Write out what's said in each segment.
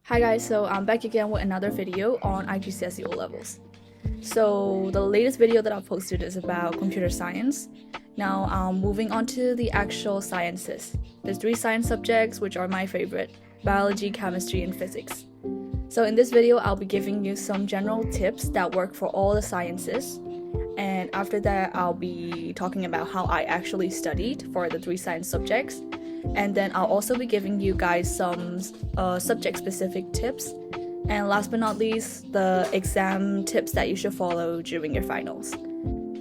Hi guys, so I'm back again with another video on IGCSE O levels. So the latest video that I posted is about computer science. Now moving on to the actual sciences. There's 3 science subjects which are my favorite: biology, chemistry, and physics. So in this video, I'll be giving you some general tips that work for all the sciences. And after that, I'll be talking about how I actually studied for the 3 science subjects. And then I'll also be giving you guys some subject-specific tips. And last but not least, the exam tips that you should follow during your finals.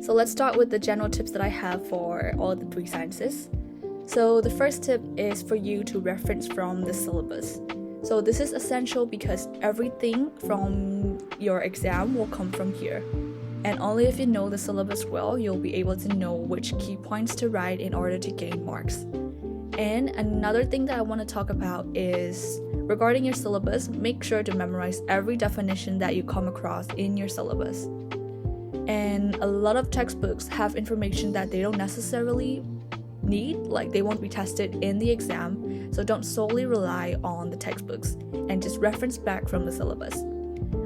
So let's start with the general tips that I have for all the 3 sciences. So the first tip is for you to reference from the syllabus. So this is essential because everything from your exam will come from here. And only if you know the syllabus well, you'll be able to know which key points to write in order to gain marks. And another thing that I want to talk about is regarding your syllabus, make sure to memorize every definition that you come across in your syllabus. And a lot of textbooks have information that they don't necessarily need, like they won't be tested in the exam, so don't solely rely on the textbooks and just reference back from the syllabus.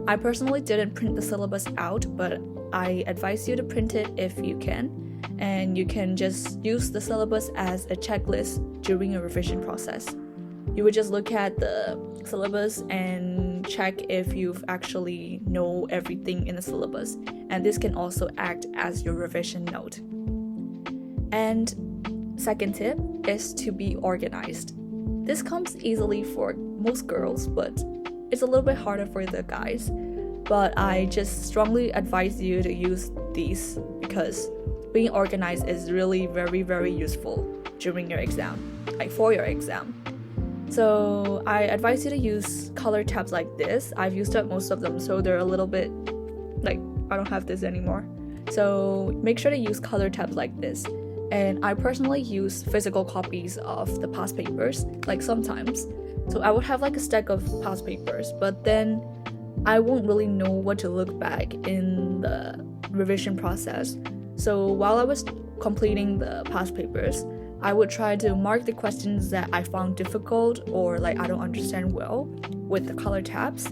I personally didn't print the syllabus out, but I advise you to print it if you can. And you can just use the syllabus as a checklist during your revision process. You would just look at the syllabus and check if you've actually know everything in the syllabus, and this can also act as your revision note. And second tip is to be organized. This comes easily for most girls, but it's a little bit harder for the guys. But I just strongly advise you to use these because being organized is really very useful during your exam, like for your exam. So I advise you to use color tabs like this. I've used up most of them, so they're a little bit like I don't have this anymore. So make sure to use color tabs like this. And I personally use physical copies of the past papers, like sometimes. So I would have like a stack of past papers, but then I won't really know what to look back in the revision process. So while I was completing the past papers, I would try to mark the questions that I found difficult or like I don't understand well with the color tabs.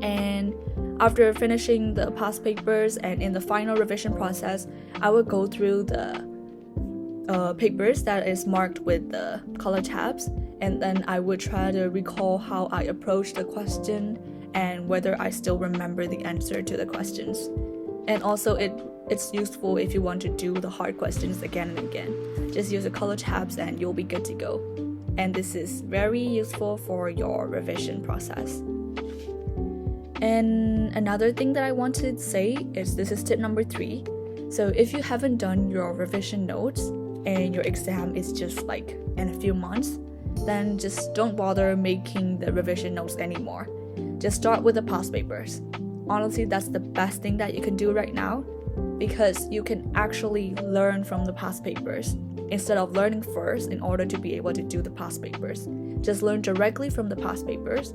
And after finishing the past papers and in the final revision process, I would go through the papers that is marked with the color tabs, and then I would try to recall how I approached the question and whether I still remember the answer to the questions. And also it's useful if you want to do the hard questions again and again. Just use the color tabs and you'll be good to go. And this is very useful for your revision process. And another thing that I want to say is this is tip number 3. So if you haven't done your revision notes and your exam is just like in a few months, then just don't bother making the revision notes anymore. Just start with the past papers. Honestly, that's the best thing that you can do right now because you can actually learn from the past papers instead of learning first in order to be able to do the past papers. Just learn directly from the past papers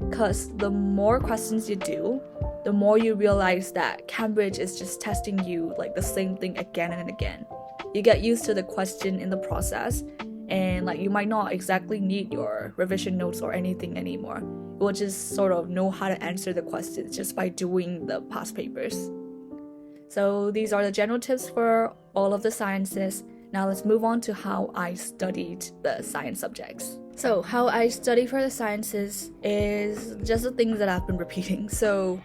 because the more questions you do, the more you realize that Cambridge is just testing you like the same thing again and again. You get used to the question in the process, and like you might not exactly need your revision notes or anything anymore. You will just sort of know how to answer the questions just by doing the past papers. So these are the general tips for all of the sciences. Now let's move on to how I studied the science subjects. So how I study for the sciences is just the things that I've been repeating. So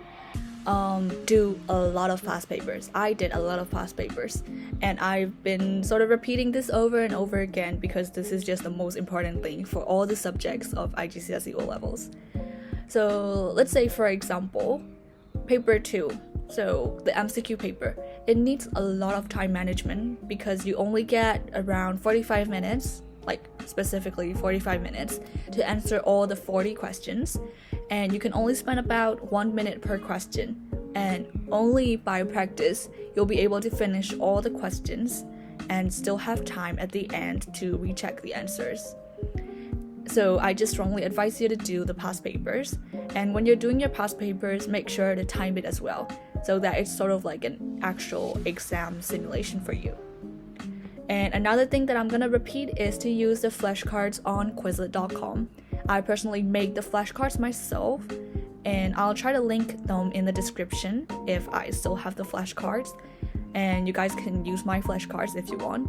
do a lot of past papers. I did a lot of past papers, and I've been sort of repeating this over and over again because this is just the most important thing for all the subjects of IGCSE O levels. So let's say, for example, paper 2, so the MCQ paper, it needs a lot of time management because you only get around 45 minutes, like specifically 45 minutes, to answer all the 40 questions. And you can only spend about 1 minute per question, and only by practice you'll be able to finish all the questions and still have time at the end to recheck the answers. So I just strongly advise you to do the past papers, and when you're doing your past papers, make sure to time it as well so that it's sort of like an actual exam simulation for you. And another thing that I'm gonna repeat is to use the flashcards on Quizlet.com. I personally make the flashcards myself, and I'll try to link them in the description if I still have the flashcards, and you guys can use my flashcards if you want.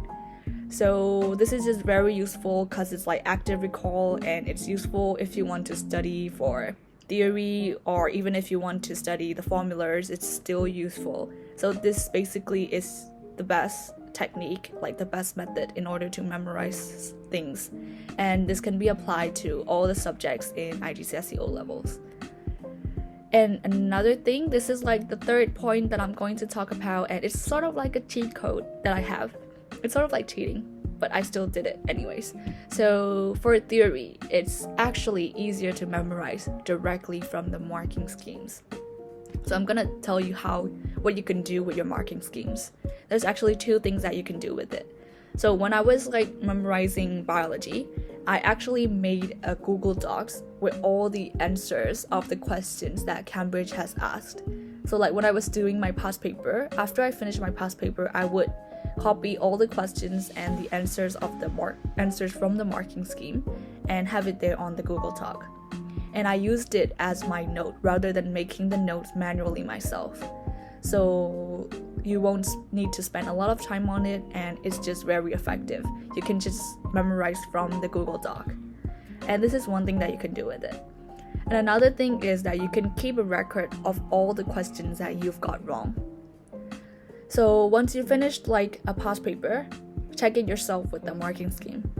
So this is just very useful because it's like active recall, and it's useful if you want to study for theory, or even if you want to study the formulas, it's still useful. So this basically is the best technique, like the best method in order to memorize things, and this can be applied to all the subjects in IGCSE O levels. And another thing, this is like the third point that I'm going to talk about, and it's sort of like a cheat code that I have. It's sort of like cheating, but I still did it anyways. So for theory, it's actually easier to memorize directly from the marking schemes. So I'm gonna tell you what you can do with your marking schemes. There's actually two things that you can do with it. So when I was like memorizing biology, I actually made a Google Docs with all the answers of the questions that Cambridge has asked. So like when I was doing my past paper, after I finished my past paper, I would copy all the questions and the answers from the marking scheme and have it there on the Google Doc. And I used it as my note rather than making the notes manually myself. So you won't need to spend a lot of time on it, and it's just very effective. You can just memorize from the Google Doc. And this is one thing that you can do with it. And another thing is that you can keep a record of all the questions that you've got wrong. So once you finished like a past paper, check it yourself with the marking scheme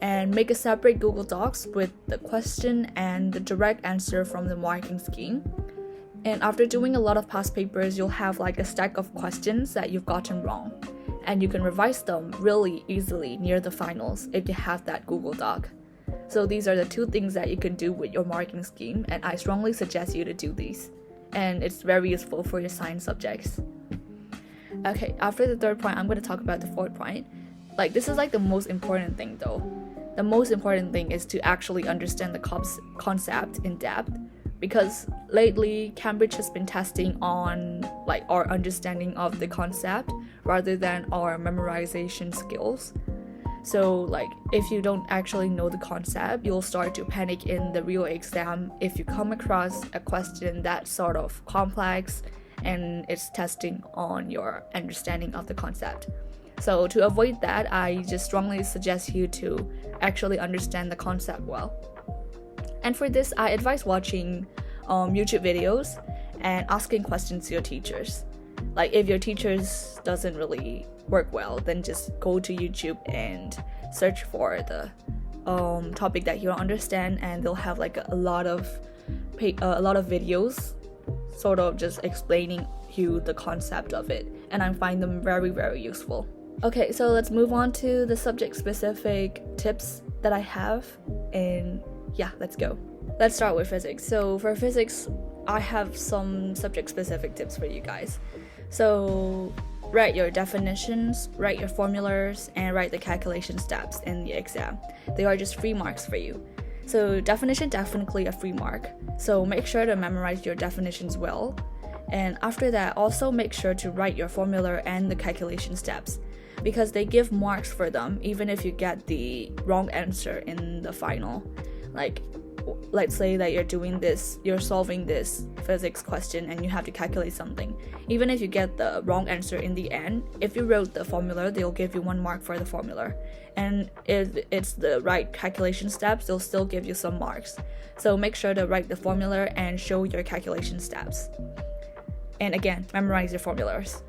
and make a separate Google Docs with the question and the direct answer from the marking scheme. And after doing a lot of past papers, you'll have like a stack of questions that you've gotten wrong, and you can revise them really easily near the finals if you have that Google Doc. So these are the two things that you can do with your marking scheme, and I strongly suggest you to do these, and it's very useful for your science subjects. Okay, after the third point, I'm going to talk about the fourth point. Like, this is like the most important thing though. The most important thing is to actually understand the concept in depth, because lately Cambridge has been testing on like our understanding of the concept rather than our memorization skills. So like if you don't actually know the concept, you'll start to panic in the real exam if you come across a question that's sort of complex and it's testing on your understanding of the concept. So to avoid that, I just strongly suggest you to actually understand the concept well. And for this, I advise watching YouTube videos and asking questions to your teachers. Like if your teachers doesn't really work well, then just go to YouTube and search for the topic that you don't understand, and they'll have like a lot of videos sort of just explaining you the concept of it, and I find them very, very useful. Okay, so let's move on to the subject specific tips that I have, and yeah, let's go. Let's start with physics. So for physics, I have some subject specific tips for you guys. So write your definitions, write your formulas, and write the calculation steps in the exam. They are just free marks for you. So definition, definitely a free mark. So make sure to memorize your definitions well. And after that, also make sure to write your formula and the calculation steps, because they give marks for them even if you get the wrong answer in the final. Like, let's say that you're solving this physics question and you have to calculate something. Even if you get the wrong answer in the end, if you wrote the formula, they'll give you 1 mark for the formula. And if it's the right calculation steps, they'll still give you some marks. So make sure to write the formula and show your calculation steps. And again, memorize your formulas.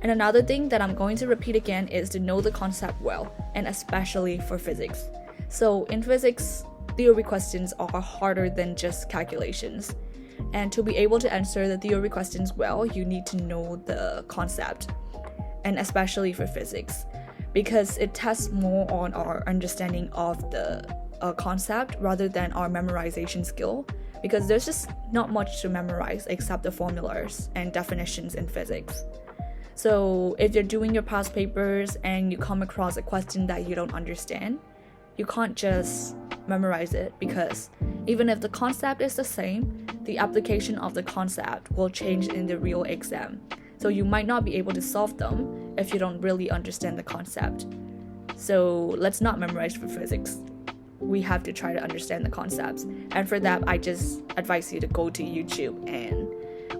And another thing that I'm going to repeat again is to know the concept well, and especially for physics. So in physics, theory questions are harder than just calculations. And to be able to answer the theory questions well, you need to know the concept, and especially for physics, because it tests more on our understanding of the concept rather than our memorization skill, because there's just not much to memorize except the formulas and definitions in physics. So if you're doing your past papers and you come across a question that you don't understand, you can't just memorize it, because even if the concept is the same, the application of the concept will change in the real exam. So you might not be able to solve them if you don't really understand the concept. So let's not memorize for physics. we have to try to understand the concepts. And for that, I just advise you to go to YouTube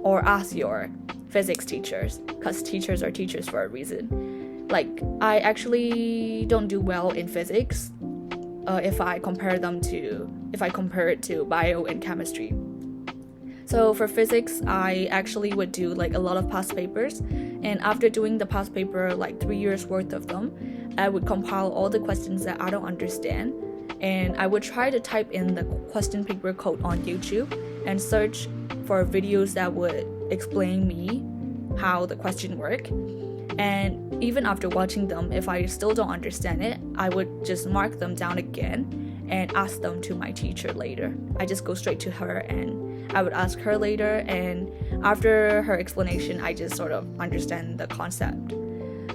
or ask your physics teachers, because teachers are teachers for a reason. Like, I actually don't do well in physics if I compare it to bio and chemistry. So for physics, I actually would do like a lot of past papers, and after doing the past paper, like 3 years worth of them, I would compile all the questions that I don't understand, and I would try to type in the question paper code on YouTube and search for videos that would explain me how the question work. And even after watching them, if I still don't understand it, I would just mark them down again and ask them to my teacher later. I just go straight to her and I would ask her later, and after her explanation, I just sort of understand the concept.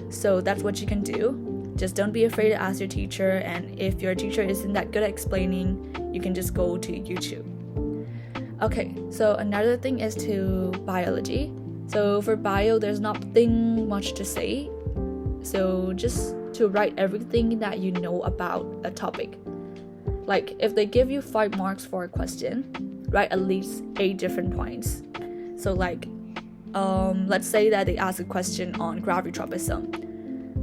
So that's what you can do. Just don't be afraid to ask your teacher, and if your teacher isn't that good at explaining, you can just go to YouTube. Okay, so another thing is to biology. So for bio, there's nothing much to say. So just to write everything that you know about a topic. Like if they give you 5 marks for a question, write at least 8 different points. So like, let's say that they ask a question on gravity tropism.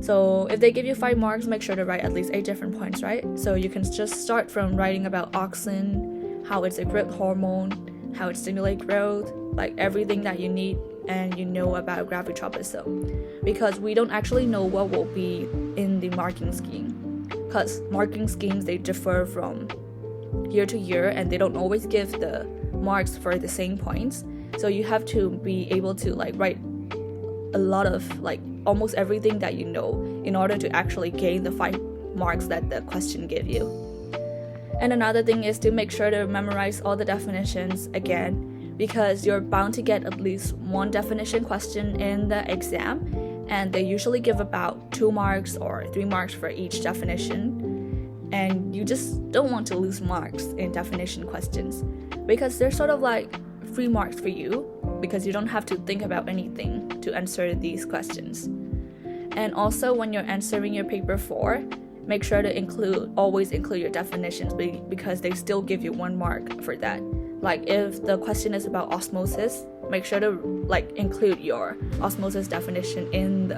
So if they give you 5 marks, make sure to write at least 8 different points, right? So you can just start from writing about auxin, how it's a growth hormone, how it stimulates growth, like everything that you need and you know about gravity tropism. Because we don't actually know what will be in the marking scheme. Because marking schemes, they differ from year to year and they don't always give the marks for the same points. So you have to be able to like write a lot of like almost everything that you know in order to actually gain the 5 marks that the question give you. And another thing is to make sure to memorize all the definitions again, because you're bound to get at least 1 definition question in the exam, and they usually give about 2 marks or 3 marks for each definition, and you just don't want to lose marks in definition questions because they're sort of like free marks for you, because you don't have to think about anything to answer these questions. And also when you're answering your paper 4, make sure to always include your definitions, because they still give you 1 mark for that. Like if the question is about osmosis, make sure to like include your osmosis definition in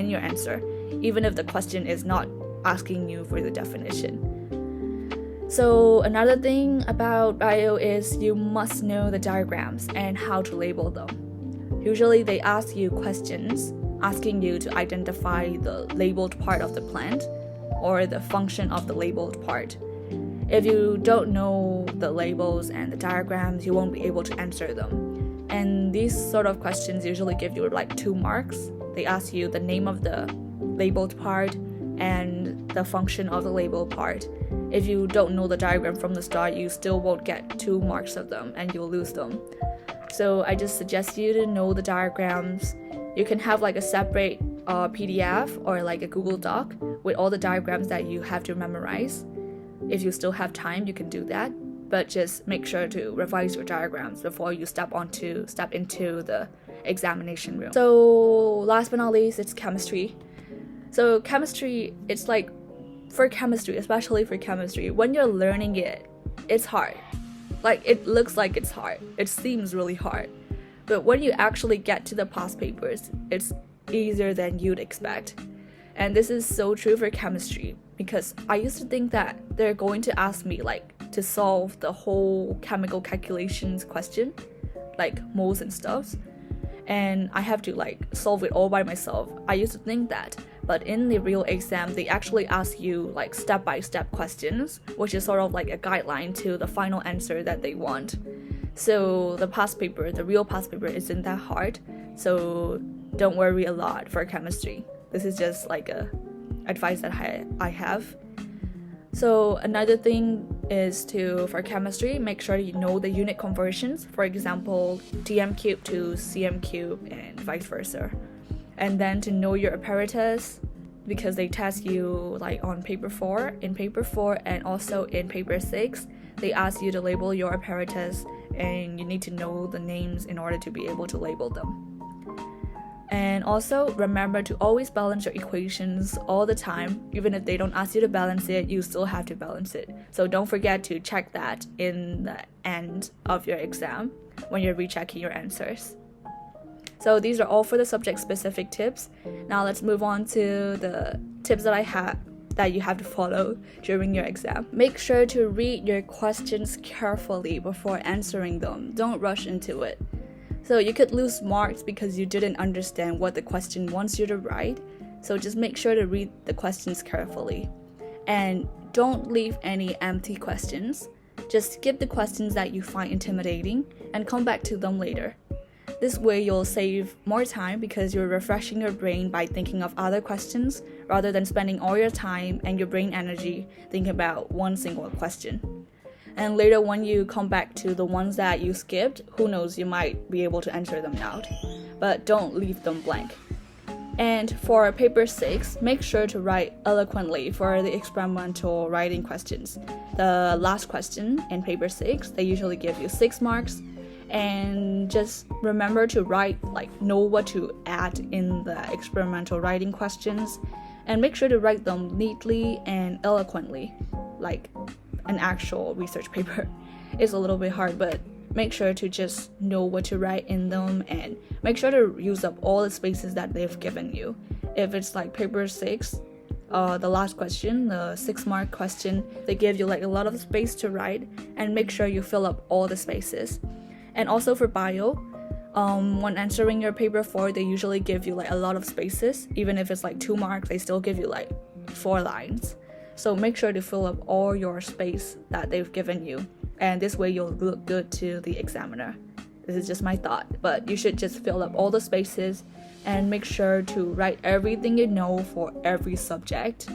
your answer, even if the question is not asking you for the definition. So another thing about bio is you must know the diagrams and how to label them. Usually they ask you questions asking you to identify the labeled part of the plant or the function of the labeled part. If you don't know the labels and the diagrams, you won't be able to answer them. And these sort of questions usually give you like 2 marks. They ask you the name of the labeled part and the function of the labeled part. If you don't know the diagram from the start, you still won't get 2 marks of them and you'll lose them. So I just suggest you to know the diagrams. You can have like a separate PDF or like a Google Doc with all the diagrams that you have to memorize. If you still have time, you can do that, but just make sure to revise your diagrams before you step into the examination room. So last but not least, it's chemistry. So chemistry, it's like, for chemistry, especially for chemistry, when you're learning it, it's hard. Like it looks like it's hard. It seems really hard. But when you actually get to the past papers, it's easier than you'd expect. And this is so true for chemistry, because I used to think that they're going to ask me like to solve the whole chemical calculations question, like moles and stuff, and I have to like solve it all by myself. I used to think that, but in the real exam, they actually ask you like step-by-step questions, which is sort of like a guideline to the final answer that they want. So the real past paper isn't that hard, so don't worry a lot for chemistry. This is just like a advice that I have. So another thing is for chemistry, make sure you know the unit conversions. For example, TM cube to CM cube and vice versa. And then to know your apparatus, because they test you like on paper 4, and also in paper 6, they ask you to label your apparatus, and you need to know the names in order to be able to label them. And also remember to always balance your equations all the time. Even if they don't ask you to balance it, you still have to balance it. So don't forget to check that in the end of your exam when you're rechecking your answers. So these are all for the subject-specific tips. Now let's move on to the tips that I have that you have to follow during your exam. Make sure to read your questions carefully before answering them. Don't rush into it. So you could lose marks because you didn't understand what the question wants you to write. So just make sure to read the questions carefully. And don't leave any empty questions. Just skip the questions that you find intimidating and come back to them later. This way you'll save more time because you're refreshing your brain by thinking of other questions rather than spending all your time and your brain energy thinking about one single question. And later when you come back to the ones that you skipped, who knows, you might be able to answer them out. But don't leave them blank. And for paper 6, make sure to write eloquently for the experimental writing questions. The last question in paper 6, they usually give you 6 marks. And just remember to write, know what to add in the experimental writing questions. And make sure to write them neatly and eloquently, like an actual research paper. It's a little bit hard, but make sure to just know what to write in them and make sure to use up all the spaces that they've given you. If it's like paper 6, the last question, the 6-mark question, they give you a lot of space to write, and make sure you fill up all the spaces. And also for bio, when answering your paper 4, they usually give you a lot of spaces. Even if it's 2 marks, they still give you 4 lines. So make sure to fill up all your space that they've given you, and this way you'll look good to the examiner. This is just my thought, but you should just fill up all the spaces and make sure to write everything you know for every subject.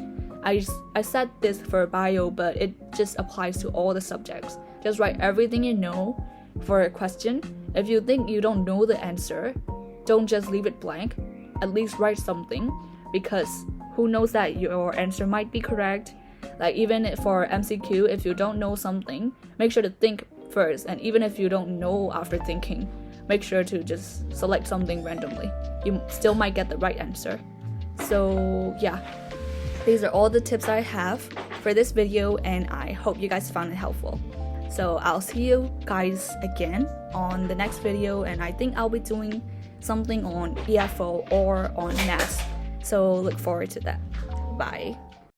I said this for bio, but it just applies to all the subjects. Just write everything you know for a question. If you think you don't know the answer, don't just leave it blank. At least write something, because who knows that your answer might be correct. Even for MCQ, if you don't know something, make sure to think first. And even if you don't know after thinking, make sure to just select something randomly. You still might get the right answer. So yeah, these are all the tips I have for this video, and I hope you guys found it helpful. So I'll see you guys again on the next video, and I think I'll be doing something on EFO or on math. So look forward to that. Bye.